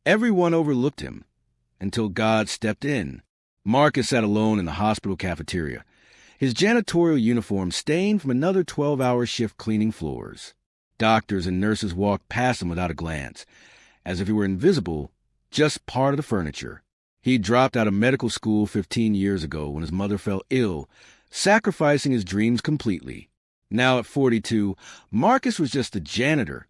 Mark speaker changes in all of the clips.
Speaker 1: Everyone overlooked him until God stepped in. Marcus sat alone in the hospital cafeteria, his janitorial uniform stained from another 12-hour shift cleaning floors. Doctors and nurses walked past him without a glance, as if he were invisible, just part of the furniture. He dropped out of medical school 15 years ago when his mother fell ill, sacrificing his dreams completely. Now at 42, Marcus was just a janitor.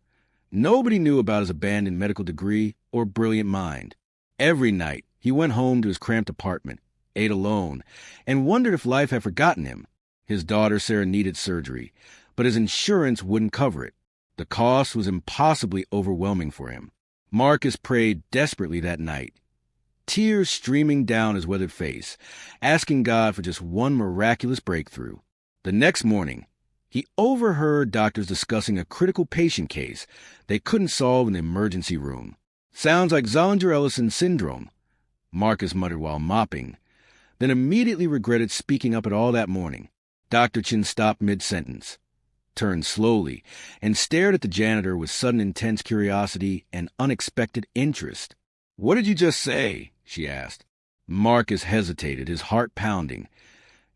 Speaker 1: Nobody knew about his abandoned medical degree or brilliant mind. Every night, he went home to his cramped apartment, ate alone, and wondered if life had forgotten him. His daughter Sarah needed surgery, but his insurance wouldn't cover it. The cost was impossibly overwhelming for him. Marcus prayed desperately that night, tears streaming down his weathered face, asking God for just one miraculous breakthrough. The next morning, he overheard doctors discussing a critical patient case they couldn't solve in the emergency room. "Sounds like Zollinger-Ellison syndrome," Marcus muttered while mopping, then immediately regretted speaking up at all that morning. Dr. Chin stopped mid-sentence, turned slowly, and stared at the janitor with sudden intense curiosity and unexpected interest. "What did you just say?" she asked. Marcus hesitated, his heart pounding,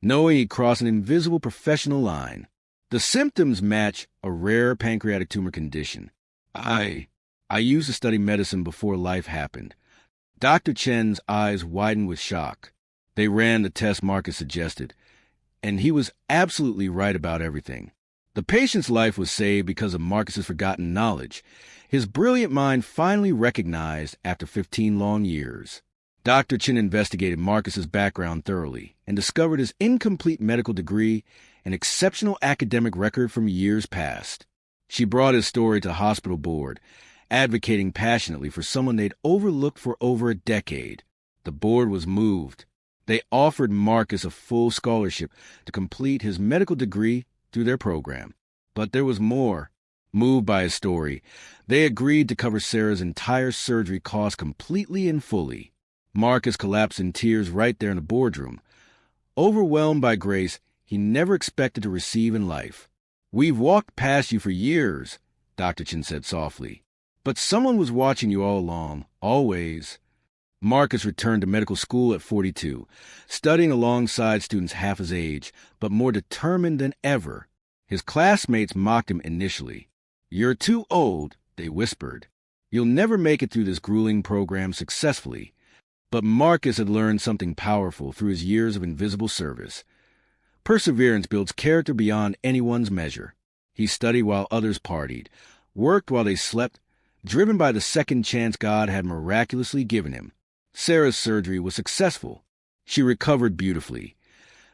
Speaker 1: knowing he'd crossed an invisible professional line. "The symptoms match a rare pancreatic tumor condition. I used to study medicine before life happened." Dr. Chen's eyes widened with shock. They ran the test Marcus suggested, and he was absolutely right about everything. The patient's life was saved because of Marcus's forgotten knowledge, his brilliant mind finally recognized after 15 long years. Dr. Chin investigated Marcus's background thoroughly and discovered his incomplete medical degree and exceptional academic record from years past. She brought his story to the hospital board, advocating passionately for someone they'd overlooked for over a decade. The board was moved. They offered Marcus a full scholarship to complete his medical degree through their program. But there was more. Moved by his story, they agreed to cover Sarah's entire surgery costs completely and fully. Marcus collapsed in tears right there in the boardroom, overwhelmed by grace he never expected to receive in life. "We've walked past you for years," Dr. Chin said softly. "But someone was watching you all along, always." Marcus returned to medical school at 42, studying alongside students half his age, but more determined than ever. His classmates mocked him initially. "You're too old," they whispered. "You'll never make it through this grueling program successfully." But Marcus had learned something powerful through his years of invisible service. Perseverance builds character beyond anyone's measure. He studied while others partied, worked while they slept, driven by the second chance God had miraculously given him. Sarah's surgery was successful. She recovered beautifully,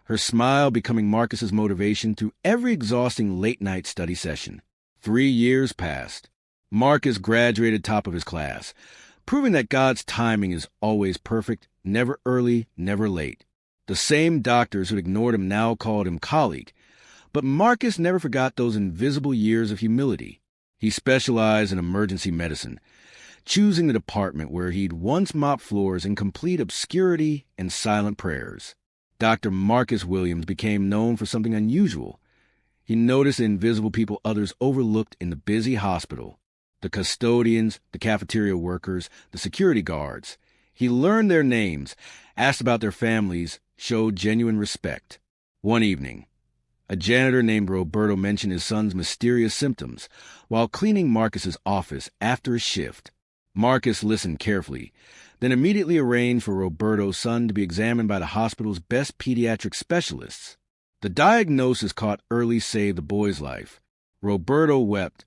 Speaker 1: her smile becoming Marcus's motivation through every exhausting late-night study session. 3 years passed. Marcus graduated top of his class, proving that God's timing is always perfect, never early, never late. The same doctors who'd ignored him now called him colleague, but Marcus never forgot those invisible years of humility. He specialized in emergency medicine, choosing the department where he'd once mopped floors in complete obscurity and silent prayers. Dr. Marcus Williams became known for something unusual. He noticed the invisible people others overlooked in the busy hospital. The custodians, the cafeteria workers, the security guards. He learned their names, asked about their families, showed genuine respect. One evening, a janitor named Roberto mentioned his son's mysterious symptoms while cleaning Marcus's office after a shift. Marcus listened carefully, then immediately arranged for Roberto's son to be examined by the hospital's best pediatric specialists. The diagnosis caught early saved the boy's life. Roberto wept,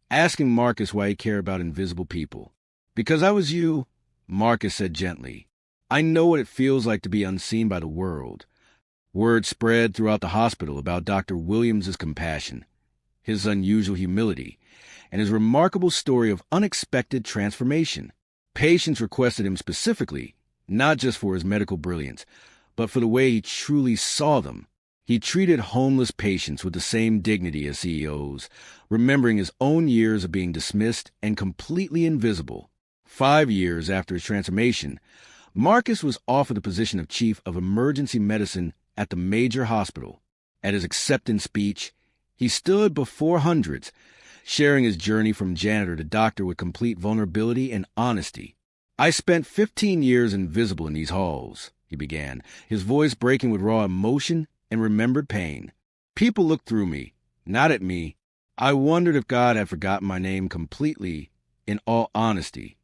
Speaker 1: asking Marcus why he cared about invisible people. "Because I was you," Marcus said gently. "I know what it feels like to be unseen by the world." Word spread throughout the hospital about Dr. Williams's compassion, his unusual humility, and his remarkable story of unexpected transformation. Patients requested him specifically, not just for his medical brilliance, but for the way he truly saw them. He treated homeless patients with the same dignity as CEOs, remembering his own years of being dismissed and completely invisible. 5 years after his transformation, Marcus was offered the position of chief of emergency medicine at the major hospital. At his acceptance speech, he stood before hundreds, sharing his journey from janitor to doctor with complete vulnerability and honesty. I spent 15 years invisible in these halls, he began, his voice breaking with raw emotion and remembered pain. People looked through me, not at me. I wondered if God had forgotten my name completely, in all honesty.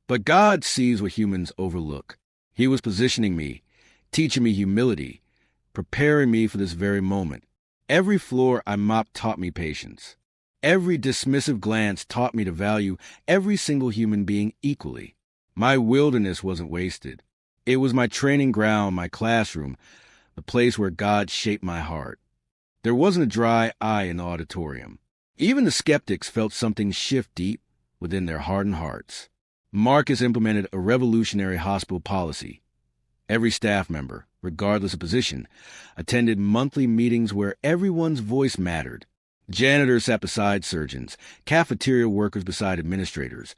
Speaker 1: But God sees what humans overlook. He was positioning me, teaching me humility, preparing me for this very moment. Every floor I mopped taught me patience. Every dismissive glance taught me to value every single human being equally. My wilderness wasn't wasted. It was my training ground, my classroom, the place where God shaped my heart. There wasn't a dry eye in the auditorium. Even the skeptics felt something shift deep within their hardened hearts. Marcus implemented a revolutionary hospital policy. Every staff member, regardless of position, attended monthly meetings where everyone's voice mattered. Janitors sat beside surgeons, cafeteria workers beside administrators,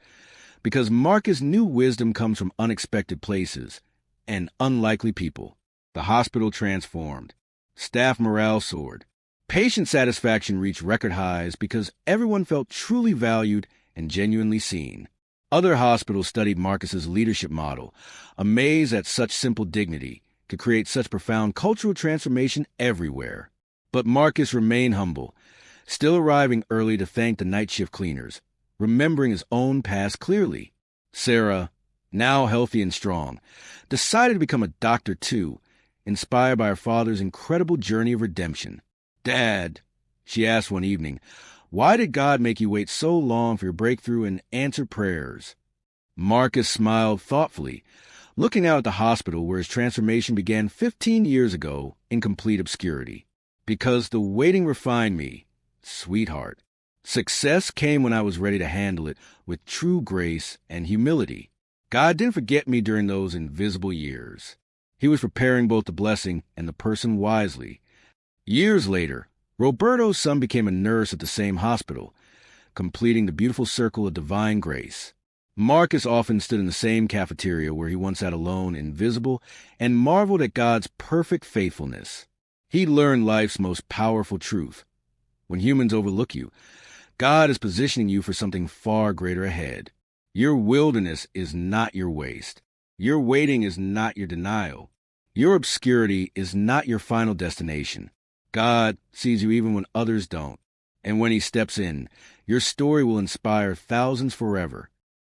Speaker 1: because Marcus knew wisdom comes from unexpected places and unlikely people. The hospital transformed. Staff morale soared. Patient satisfaction reached record highs because everyone felt truly valued and genuinely seen. Other hospitals studied Marcus's leadership model, amazed that such simple dignity could create such profound cultural transformation everywhere. But Marcus remained humble, still arriving early to thank the night shift cleaners, remembering his own past clearly. Sarah, now healthy and strong, decided to become a doctor too, inspired by her father's incredible journey of redemption. "Dad," she asked one evening, "why did God make you wait so long for your breakthrough and answered prayers?" Marcus smiled thoughtfully, looking out at the hospital where his transformation began 15 years ago in complete obscurity. "Because the waiting refined me, sweetheart. Success came when I was ready to handle it with true grace and humility. God didn't forget me during those invisible years. He was preparing both the blessing and the person wisely." Years later, Roberto's son became a nurse at the same hospital, completing the beautiful circle of divine grace. Marcus often stood in the same cafeteria where he once sat alone, invisible, and marveled at God's perfect faithfulness. He learned life's most powerful truth. When humans overlook you, God is positioning you for something far greater ahead. Your wilderness is not your waste. Your waiting is not your denial. Your obscurity is not your final destination. God sees you even when others don't. And when he steps in, your story will inspire thousands forever.